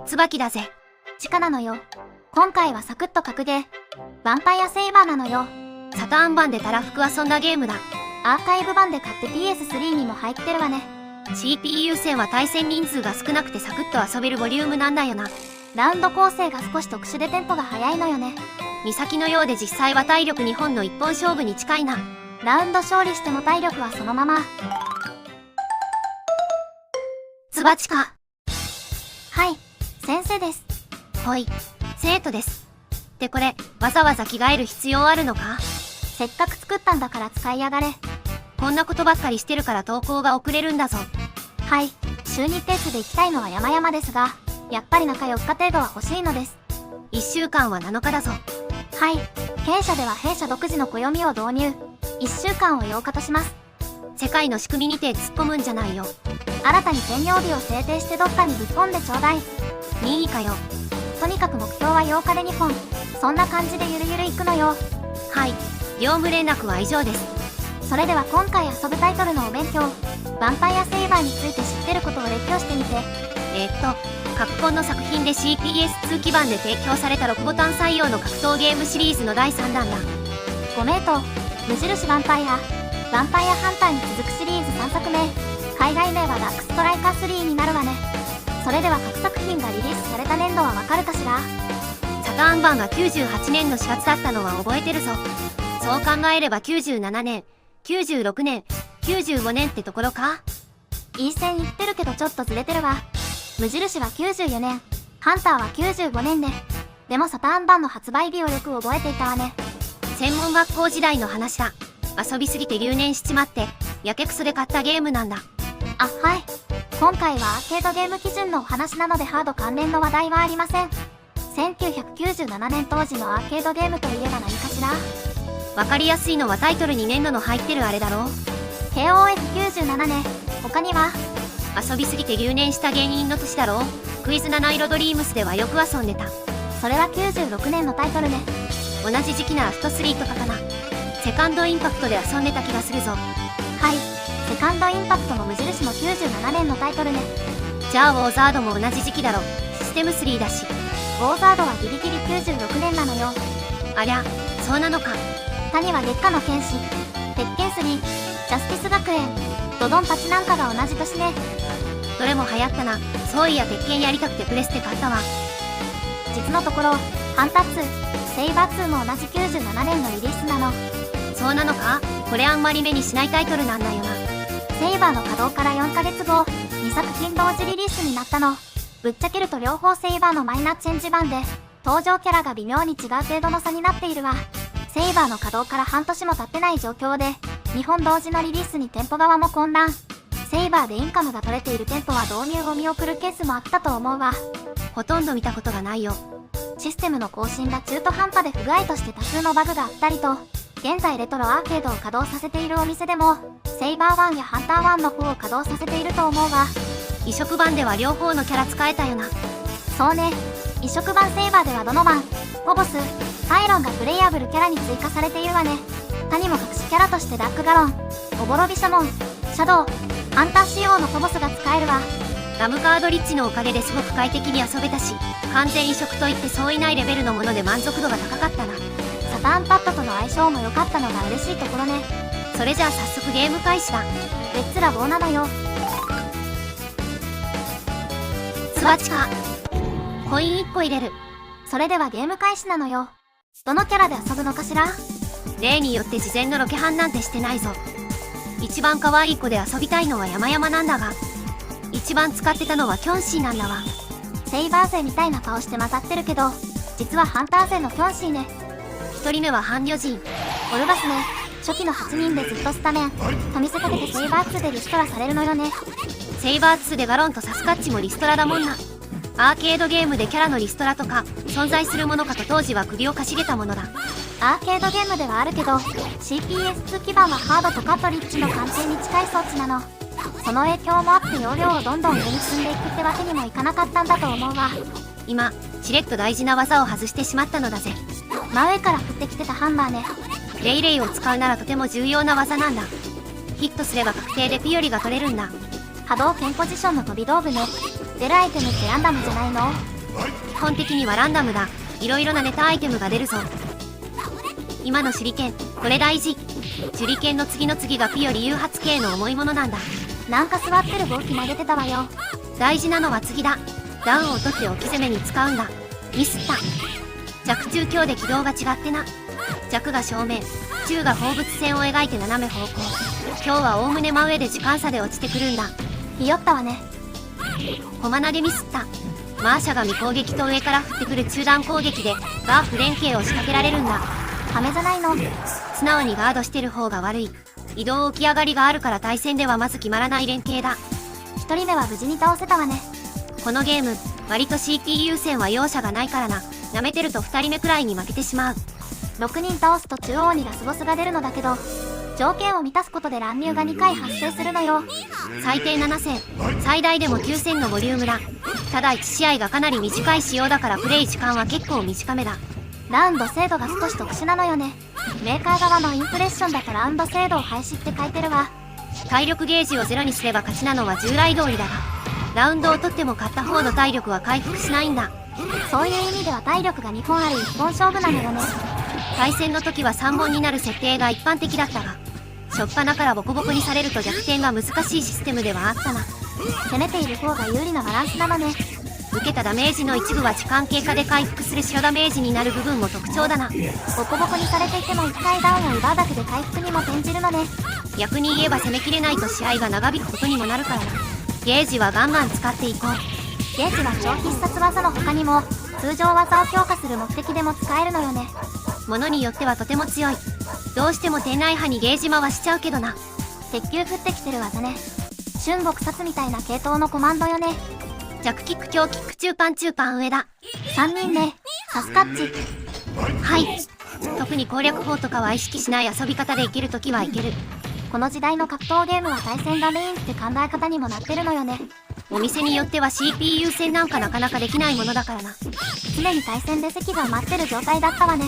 椿だぜ。地下なのよ。今回はサクッと格ゲー。ヴァンパイアセイバーなのよ。サターン版でたらふく遊んだゲームだ。アーカイブ版で買って PS3 にも入ってるわね。CPU 戦は対戦人数が少なくてサクッと遊べるボリュームなんだよな。ラウンド構成が少し特殊でテンポが速いのよね。美咲のようで実際は体力2本の一本勝負に近いな。ラウンド勝利しても体力はそのまま。つばちか。はい、先生です。ほい、生徒です。ってこれ、わざわざ着替える必要あるのか？せっかく作ったんだから使いやがれ。こんなことばっかりしてるから投稿が遅れるんだぞ。はい、週2ペースで行きたいのは山々ですが、やっぱり中4日程度は欲しいのです。1週間は7日だぞ。はい、弊社では弊社独自の暦を導入。1週間を8日とします。世界の仕組みにて突っ込むんじゃないよ。新たに転用日を制定してどっかにぶっ込んでちょうだい。任意かよ。とにかく目標は8日で2本。そんな感じでゆるゆるいくのよ。はい、業務連絡は以上です。それでは今回遊ぶタイトルのお勉強。ヴァンパイアセイバーについて知ってることを列挙してみて。カプコンの作品で CPS2 基盤で提供された6ボタン採用の格闘ゲームシリーズの第3弾だ。ご名答。無印ヴァンパイア。ヴァンパイアハンターに続くシリーズ3作目。海外名はダックストライカー3になるわね。それでは各作品がリリースされた年度はわかるかしら？サターン版が98年の4月だったのは覚えてるぞ。そう考えれば97年、96年、95年ってところか？いい線いってるけどちょっとずれてるわ。無印は94年、ハンターは95年で。でもサターン版の発売日をよく覚えていたわね。専門学校時代の話だ。遊びすぎて留年しちまって、やけくそで買ったゲームなんだ。あ、はい。今回はアーケードゲーム基準のお話なのでハード関連の話題はありません。1997年当時のアーケードゲームといえば何かしら？わかりやすいのはタイトルに年度の入ってるあれだろう。 KOF97 年。他には？遊びすぎて留年した芸人の年だろう。クイズ七色ドリームスではよく遊んでた。それは96年のタイトルね。同じ時期ならフト3とかかな。セカンドインパクトで遊んでた気がするぞ。はい、セカンドインパクトも無印も97年のタイトルね。じゃあウォーザードも同じ時期だろ。システム3だし。ウォーザードはギリギリ96年なのよ。ありゃ、そうなのか。谷は月下の剣士、鉄拳3、ジャスティス学園、ドドンパチなんかが同じ年ね。どれも流行ったな。そういや鉄拳やりたくてプレステ買ったわ。実のところ、ハンター2、セイバー2も同じ97年のリリースなの。そうなのか？これあんまり目にしないタイトルなんだよな。セイバーの稼働から4ヶ月後、2作品同時リリースになったの。ぶっちゃけると両方セイバーのマイナーチェンジ版で、登場キャラが微妙に違う程度の差になっているわ。セイバーの稼働から半年も経ってない状況で、2本同時のリリースに店舗側も混乱。セイバーでインカムが取れている店舗は導入を見送るケースもあったと思うわ。ほとんど見たことがないよ。システムの更新が中途半端で不具合として多数のバグがあったりと、現在レトロアーケードを稼働させているお店でも、セイバー1やハンター1の方を稼働させていると思うわ。移植版では両方のキャラ使えたよな。そうね。移植版セイバーではドノバン、フォボス、パイロンがプレイヤブルキャラに追加されているわね。他にも隠しキャラとしてダックガロン、オボロビシャモン、シャドウ、ハンター仕様のフォボスが使えるわ。ラムカードリッジのおかげですごく快適に遊べたし、完全移植といってそういないレベルのもので満足度が高かったな。サターンパッドとの相性も良かったのが嬉しいところね。それじゃあ早速ゲーム開始だ。レッツラボーなのよ。つばちか。コイン1個入れる。それではゲーム開始なのよ。どのキャラで遊ぶのかしら？例によって事前のロケハンなんてしてないぞ。一番可愛い子で遊びたいのは山々なんだが、一番使ってたのはキョンシーなんだわ。セイバー勢みたいな顔して混ざってるけど、実はハンター勢のキョンシーね。一人目はハンリョジン。オルバスね。初期の8人でずっとスタメンと見せかけてセイバー2でリストラされるのよね。セイバー2でガロンとサスカッチもリストラだもんな。アーケードゲームでキャラのリストラとか存在するものかと当時は首をかしげたものだ。アーケードゲームではあるけど CPS2 基盤はハードとカットリッジの関係に近い装置なの。その影響もあって容量をどんどん上に積んでいくってわけにもいかなかったんだと思うわ。今しれっと大事な技を外してしまったのだぜ。真上から降ってきてたハンマーね。レイレイを使うならとても重要な技なんだ。ヒットすれば確定でピオリが取れるんだ。波動剣ポジションの飛び道具ね。出るアイテムってランダムじゃないの？基本的にはランダムだ。いろいろなネタアイテムが出るぞ。今の手裏剣、これ大事。手裏剣の次の次がピより誘発系の重いものなんだ。なんか座ってる動き投げてたわよ。大事なのは次だ。ダウンを取って置き攻めに使うんだ。ミスった。弱中強で軌道が違ってな。弱が正面、中が放物線を描いて斜め方向。強はおおむね真上で時間差で落ちてくるんだ。ひよったわね。駒投げミスった。マーシャが未攻撃と上から降ってくる中段攻撃でガーフ連携を仕掛けられるんだ。ハメじゃないの。素直にガードしてる方が悪い。移動起き上がりがあるから対戦ではまず決まらない連携だ。1人目は無事に倒せたわね。このゲーム割と CP 優先は容赦がないからな。舐めてると2人目くらいに負けてしまう。6人倒すと中央にラスボスが出るのだけど、条件を満たすことで乱入が2回発生するのよ。最低7000、最大でも9000のボリュームだ。ただ1試合がかなり短い仕様だからプレイ時間は結構短めだ。ラウンド精度が少し特殊なのよね。メーカー側のインプレッションだとラウンド精度を廃止って書いてるわ。体力ゲージをゼロにすれば勝ちなのは従来通りだが、ラウンドを取っても勝った方の体力は回復しないんだ。そういう意味では体力が2本ある1本勝負なのよね。対戦の時は3本になる設定が一般的だったが、初っ端からボコボコにされると逆転が難しいシステムではあったな。攻めている方が有利なバランスなのね。受けたダメージの一部は時間経過で回復する初ダメージになる部分も特徴だな。ボコボコにされていても1回ダウンを奪うだけで回復にも転じるのね。逆に言えば攻めきれないと試合が長引くことにもなるからな。ゲージはガンガン使っていこう。ゲージは超必殺技の他にも通常技を強化する目的でも使えるのよね。ものによってはとても強い。どうしても天内派にゲージ回しちゃうけどな。鉄球降ってきてる技ね。春木殺みたいな系統のコマンドよね。弱キック強キック中パン上だ。3人目サスカッチ。はい。特に攻略法とかは意識しない遊び方でいけるときはいける。この時代の格闘ゲームは対戦がメインって考え方にもなってるのよね。お店によっては CP 優先なんかなかなかできないものだからな。常に対戦で席が埋まってる状態だったわね。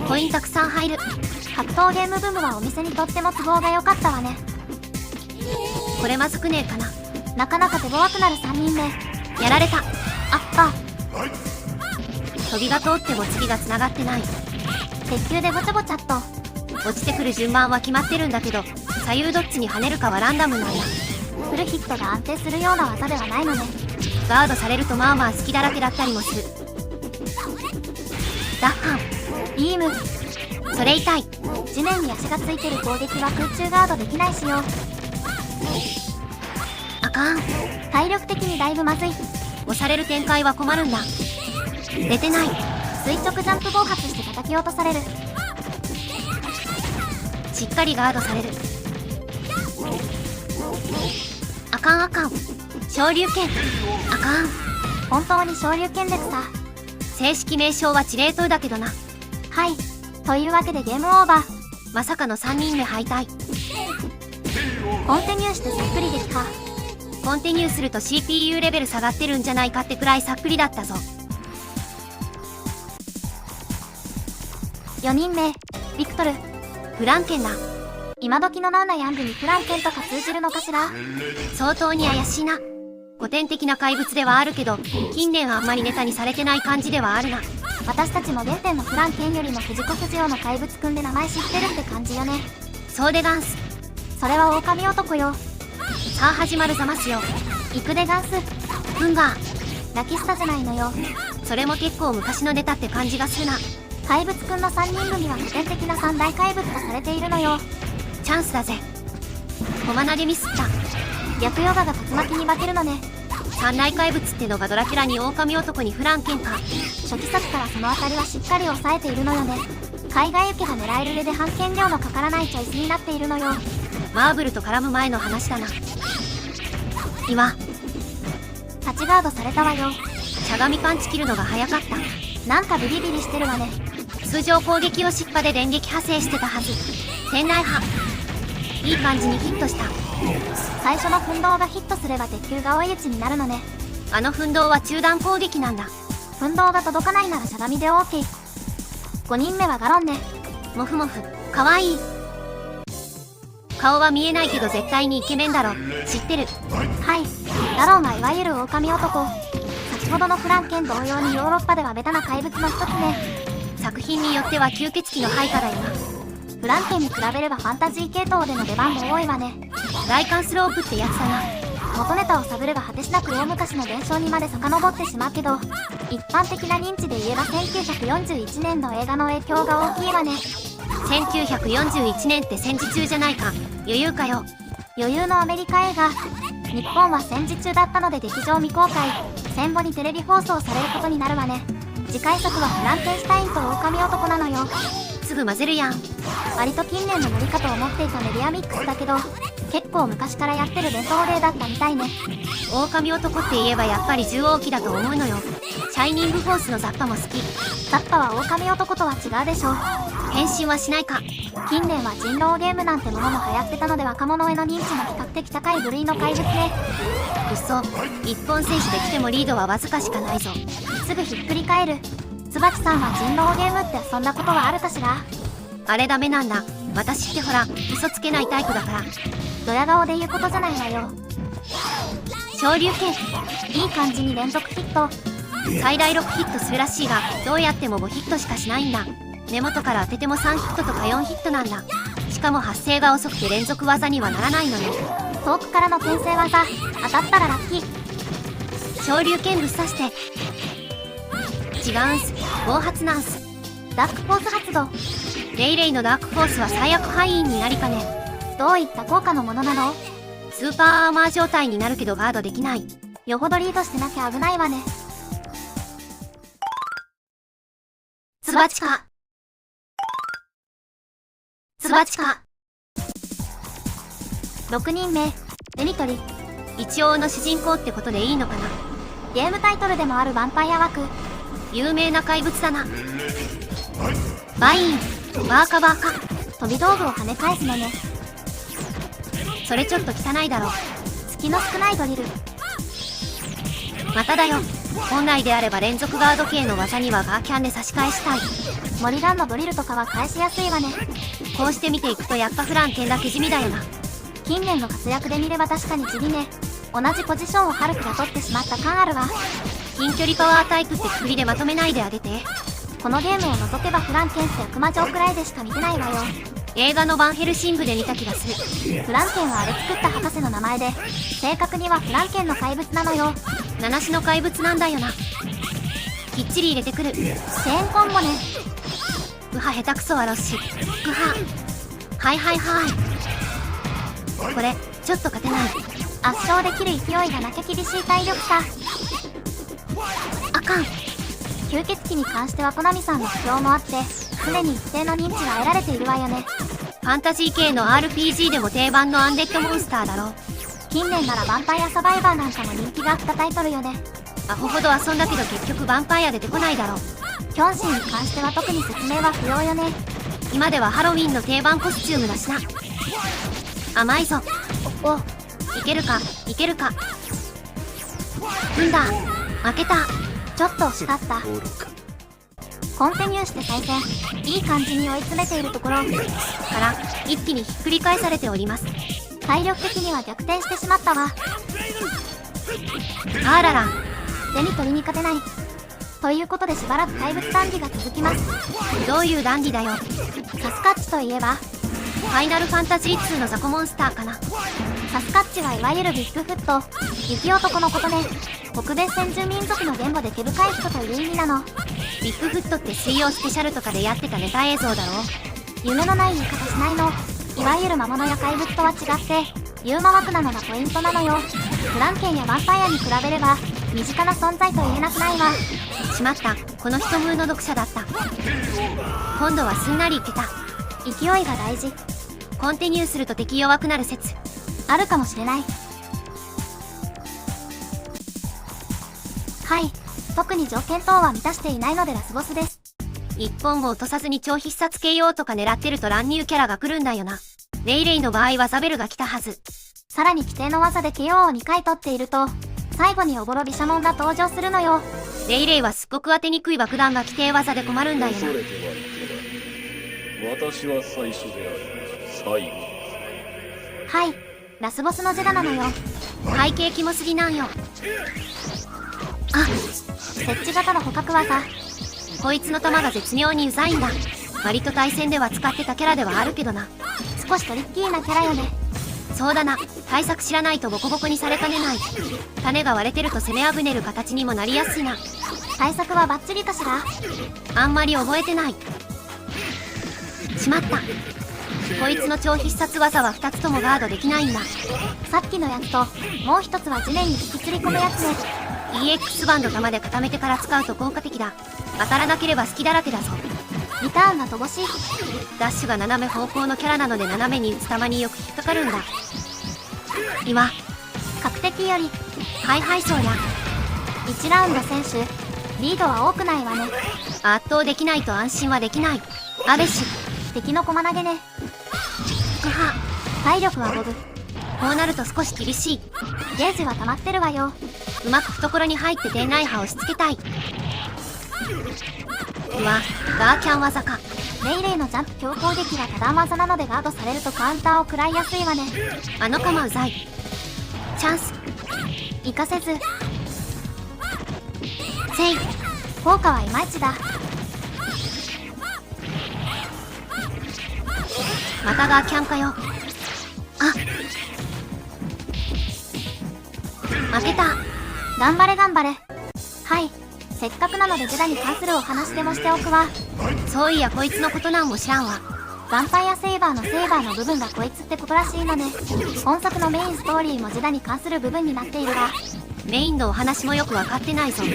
コインたくさん入る。格闘ゲームブームはお店にとっても都合が良かったわね。これまずくねえかな。なかなか手強くなる3人目。やられた。あっか。飛びが通っても次が繋がってない。鉄球でぼちゃぼちゃっと。落ちてくる順番は決まってるんだけど、左右どっちに跳ねるかはランダムなんだ。フルヒットが安定するような技ではないのね。ガードされるとまあまあ隙だらけだったりもする。ダッハン。ビーム。それ痛い。地面に足がついてる攻撃は空中ガードできないしよ。あかん。体力的にだいぶまずい。押される展開は困るんだ。出てない。垂直ジャンプ暴発して叩き落とされる。しっかりガードされる。あかんあかん。昇竜拳。あかん。本当に昇竜拳ですか。正式名称は地霊トゥだけどな。はい。というわけでゲームオーバー。まさかの3人目敗退。コンティニューしてさっくり撃破。コンティニューすると CPU レベル下がってるんじゃないかってくらいさっくりだったぞ。4人目ビクトル。フランケンだ。今時のナンナヤングにフランケンとか通じるのかしら。相当に怪しいな。古典的な怪物ではあるけど、近年あんまりネタにされてない感じではあるな。私たちも原点のフランケンよりも藤子不二雄の怪物くんで名前知ってるって感じよね。そうでガンス。それは狼男よ。さあ始まるざますよ。行くでガンス。フンガー。ラキスタじゃないのよ。それも結構昔のネタって感じがするな。怪物くんの3人組は古典的な三大怪物とされているのよ。チャンスだぜ。駒投げミスった。逆ヨガが竜巻に化けるのね。三大怪物ってのがドラキュラに狼男にフランケンか。初期作からそのあたりはしっかり抑えているのよね。海外受けが狙えるレで半券料のかからないチョイスになっているのよ。マーブルと絡む前の話だな。今立ちガードされたわよ。しゃがみパンチ切るのが早かった。なんかビリビリしてるわね。通常攻撃を失敗で電撃派生してたはず。天内派。いい感じにヒットした。最初の奮闘がヒットすれば鉄球が追い打ちになるのね。あの奮闘は中段攻撃なんだ。奮闘が届かないならしゃがみで OK。 5人目はガロンね。モフモフ。かわいい。顔は見えないけど絶対にイケメンだろ。知ってる。はい。ガロンはいわゆる狼男。先先ほどのフランケン同様にヨーロッパではベタな怪物の一つね。作品によっては吸血鬼の配下だよな。フランケンに比べればファンタジー系統での出番も多いわね。大寒スロープってやつだな。元ネタを探れば果てしなく大昔の伝承にまで遡ってしまうけど、一般的な認知で言えば1941年の映画の影響が大きいわね。1941年って戦時中じゃないか。余裕かよ。余裕のアメリカ映画。日本は戦時中だったので劇場未公開、戦後にテレビ放送されることになるわね。次回作はフランケンシュタインと狼男なのよ。すぐ混ぜるやん。割と近年のノリかと思っていたメディアミックスだけど、結構昔からやってる伝統例だったみたいね。狼男って言えばやっぱり獣王機だと思うのよ。シャイニングフォースのザッパも好き。ザッパは狼男とは違うでしょう。変身はしないか。近年は人狼ゲームなんてものも流行ってたので若者への認知も比較的高い部類の怪物ね。うそ、一本選手で来てもリードはわずかしかないぞ。すぐひっくり返る。椿さんは人狼ゲームってそんなことはあるかしら？あれダメなんだ。私ってほら、嘘つけないタイプだから。ドヤ顔で言うことじゃないわよ。昇竜拳。いい感じに連続ヒット。最大6ヒットするらしいが、どうやっても5ヒットしかしないんだ。根元から当てても3ヒットとか4ヒットなんだ。しかも発生が遅くて連続技にはならないのよ。遠くからの転生技、当たったらラッキー。昇竜拳ぶっ刺して。違うんす。暴発なんす。ダークフォース発動。レイレイのダークフォースは最悪範囲になりかね。どういった効果のものなの？スーパーアーマー状態になるけどガードできない。よほどリードしてなきゃ危ないわね。ツバチカ。ツバチカ。6人目、デニトリ。一応の主人公ってことでいいのかな。ゲームタイトルでもあるヴァンパイア枠。有名な怪物だな。バイン、バーカバーカ。飛び道具を跳ね返すのね。それちょっと汚いだろ。隙の少ないドリル。まただよ。本来であれば連続ガード系の技にはガーキャンで差し返したい。モリガンのドリルとかは返しやすいわね。こうして見ていくとやっぱフランケンだけ地味だよな。近年の活躍で見れば確かに地味ね。同じポジションをハルクが取ってしまった感あるわ。近距離パワータイプってくくりでまとめないであげて。このゲームを除けばフランケンって悪魔城くらいでしか見てないわよ。映画のバンヘルシングで見た気がする。フランケンはあれ作った博士の名前で、正確にはフランケンの怪物なのよ。七種の怪物なんだよな。きっちり入れてくる。チェーンコンボね。うは下手くそはロッシ。ぐは。はいはいはい。これ、ちょっと勝てない。圧勝できる勢いがなきゃ厳しい体力差。あかん。吸血鬼に関してはコナミさんの不評もあって、常に一定の認知が得られているわよね。ファンタジー系の RPG でも定番のアンデッドモンスターだろ。近年ならヴァンパイアサバイバーなんかも人気があったタイトルよね。アホほど遊んだけど結局ヴァンパイア出てこないだろ。キョンシーに関しては特に説明は不要よね。今ではハロウィンの定番コスチュームだしな。甘いぞ。お、いけるか、いけるか。んだ、負けた。ちょっと惜しかった。コンティニューして再戦。いい感じに追い詰めているところから一気にひっくり返されております。体力的には逆転してしまったわ。あらら。手に取りに勝てない。ということでしばらく怪物談義が続きます。どういう談義だよ。サスカッチといえばファイナルファンタジー2の雑魚モンスターかな。サスカッチはいわゆるビッグフット、雪男のことで、北米先住民族の言語で毛深い人という意味なの。ビッグフットって水曜スペシャルとかでやってたネタ映像だろ。夢のない言い方しないの。いわゆる魔物や怪物とは違ってユーマ枠なのがポイントなのよ。フランケンやヴァンパイアに比べれば身近な存在と言えなくないわ。しまった、この人風の読者だった。今度はすんなりいけた。勢いが大事。コンティニューすると敵弱くなる説あるかもしれない。はい、特に条件等は満たしていないのでラスボスです。一本を落とさずに超必殺 KO とか狙ってると乱入キャラが来るんだよな。レイレイの場合はザベルが来たはず。さらに規定の技で KO を2回取っていると最後におぼろびしゃもんが登場するのよ。レイレイはすっごく当てにくい爆弾が規定技で困るんだよな。私は最初である最後。はい、ラスボスのジェダなのよ。背景キモすぎなんよ。あ、設置型の捕獲技。こいつの弾が絶妙にうざいんだ。割と対戦では使ってたキャラではあるけどな。少しトリッキーなキャラよね。そうだな、対策知らないとボコボコにされかねない。種が割れてると攻めあぶねる形にもなりやすいな。対策はバッチリかしら？あんまり覚えてない。しまった。こいつの超必殺技は2つともガードできないんだ。さっきのやつともう一つは地面に引きつり込むやつね。EX バンド弾で固めてから使うと効果的だ。当たらなければ隙だらけだぞ。リターンが乏しい。ダッシュが斜め方向のキャラなので斜めに打つ球によく引っかかるんだ。今確敵よりハイハイそうや。1ラウンド選手リードは多くないわね。圧倒できないと安心はできない。アベシ敵の駒投げね。クハ。体力は5分。こうなると少し厳しい。ゲージは溜まってるわよ。うまく懐に入って店内波を押し付けたい。うわ、ガーキャン技か。レイレイのジャンプ強攻撃が多段技なのでガードされるとカウンターを食らいやすいわね。あの鎌うざい。チャンス活かせず。せい。効果はいまいちだ。またガーキャンかよ。あ、負けた。頑張れ頑張れ。はい、せっかくなのでジェダに関するお話でもしておくわ。そういやこいつのことなんも知らんわ。ヴァンパイアセイバーの部分がこいつってことらしいのね。本作のメインストーリーもジェダに関する部分になっているが、メインのお話もよく分かってないぞ。い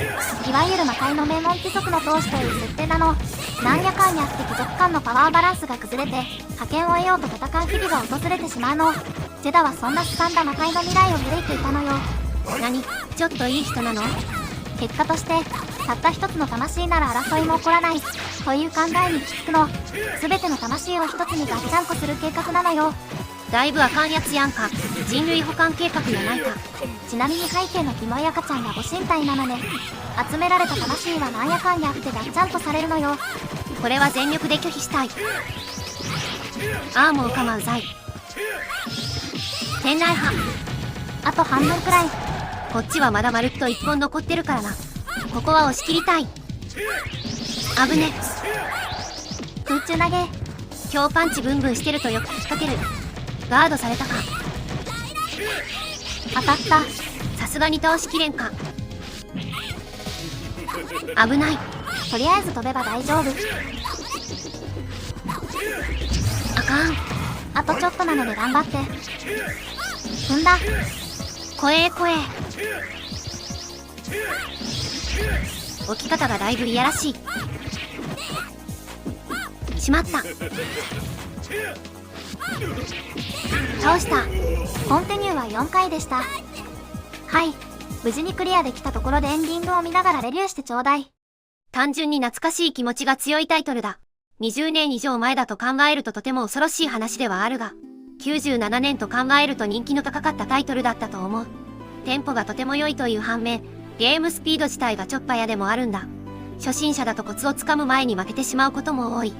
わゆる魔界の名門貴族の当主という設定なの。なんやかんやって貴族間のパワーバランスが崩れて覇権を得ようと戦う日々が訪れてしまうの。ジェダはそんな掴んだ魔界の未来を憂いていたのよ。何、ちょっといい人なの？結果としてたった一つの魂なら争いも起こらないという考えに行き着くの。全ての魂を一つにガッチャンコする計画なのよ。だいぶあかんやつやんか。人類保管計画やないか。ちなみに背景のキモい赤ちゃんがご神体なのね。集められた魂はなんやかんやってガッチャンコされるのよ。これは全力で拒否したい。ああもうかまうざい。天内波。あと半分くらい。こっちはまだまるっと1本残ってるからな。ここは押し切りたい。危ね。空中投げ。今日パンチブンブンしてるとよく引っ掛ける。ガードされたか。当たった。さすがに倒しきれんか。危ない。とりあえず飛べば大丈夫。あかん。あとちょっとなので頑張って。踏んだ。怖え怖え。置き方がだいぶいやらしい。しまった。倒した。コンティニューは4回でした。はい、無事にクリアできたところでエンディングを見ながらレビューしてちょうだい。単純に懐かしい気持ちが強いタイトルだ。20年以上前だと考えるととても恐ろしい話ではあるが、97年と考えると人気の高かったタイトルだったと思う。テンポがとても良いという反面、ゲームスピード自体がちょっぱやでもあるんだ。初心者だとコツをつかむ前に負けてしまうことも多い。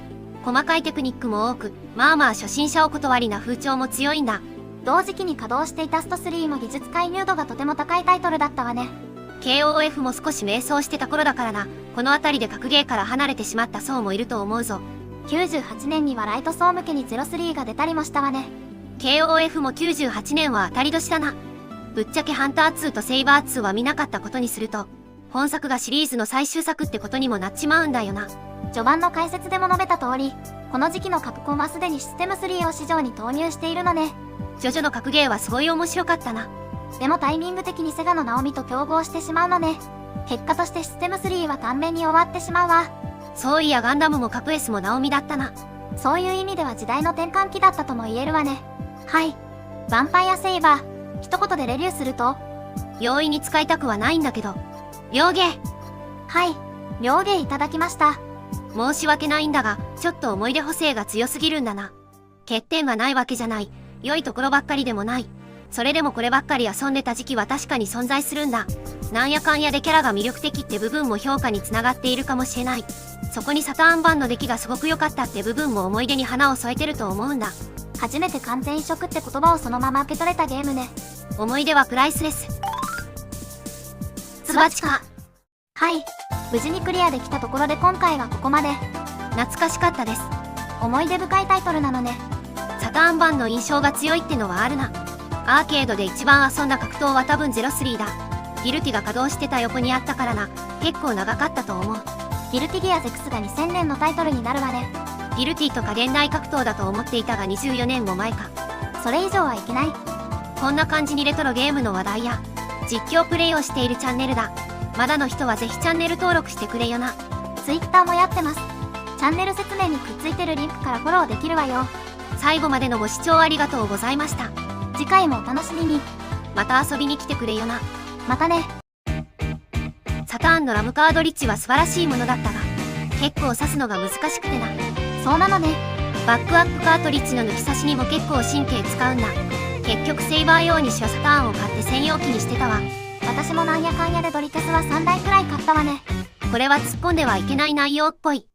細かいテクニックも多く、まあまあ初心者お断りな風潮も強いんだ。同時期に稼働していたスト3も技術介入度がとても高いタイトルだったわね。KOF も少し迷走してた頃だからな。この辺りで格ゲーから離れてしまった層もいると思うぞ。98年にはライト層向けに03が出たりもしたわね。KOF も98年は当たり年だな。ぶっちゃけハンター2とセイバー2は見なかったことにすると、本作がシリーズの最終作ってことにもなっちまうんだよな。序盤の解説でも述べた通り、この時期のカプコンはすでにシステム3を市場に投入しているのね。ジョジョの格ゲーはすごい面白かったな。でもタイミング的にセガのナオミと競合してしまうのね。結果としてシステム3は短命に終わってしまうわ。そういやガンダムもカプエスもナオミだったな。そういう意味では時代の転換期だったとも言えるわね。はい。ヴァンパイアセイバー、一言でレビューすると、容易に使いたくはないんだけど。両芸。はい。両芸いただきました。申し訳ないんだが、ちょっと思い出補正が強すぎるんだな。欠点はないわけじゃない。良いところばっかりでもない。それでもこればっかり遊んでた時期は確かに存在するんだ。なんやかんやでキャラが魅力的って部分も評価につながっているかもしれない。そこにサターン版の出来がすごく良かったって部分も思い出に花を添えてると思うんだ。初めて完全移植って言葉をそのまま受け取れたゲームね。思い出はプライスレス。つばちか。はい。無事にクリアできたところで今回はここまで。懐かしかったです。思い出深いタイトルなのね。サターン版の印象が強いってのはあるな。アーケードで一番遊んだ格闘は多分03だ。ギルティが稼働してた横にあったからな。結構長かったと思う。ギルティギアゼクスが2000年のタイトルになるわね。ギルティとか現代格闘だと思っていたが24年も前か。それ以上はいけない。こんな感じにレトロゲームの話題や実況プレイをしているチャンネルだ。まだの人はぜひチャンネル登録してくれよな。 Twitter もやってます。チャンネル説明にくっついてるリンクからフォローできるわよ。最後までのご視聴ありがとうございました。次回もお楽しみに。また遊びに来てくれよな。またね。サターンのラムカードリッジは素晴らしいものだったが結構刺すのが難しくてな。そうなのね。バックアップカートリッジの抜き差しにも結構神経使うんだ。結局セイバー用にシュアサターンを買って専用機にしてたわ。私もなんやかんやでドリキャスは3台くらい買ったわね。これは突っ込んではいけない内容っぽい。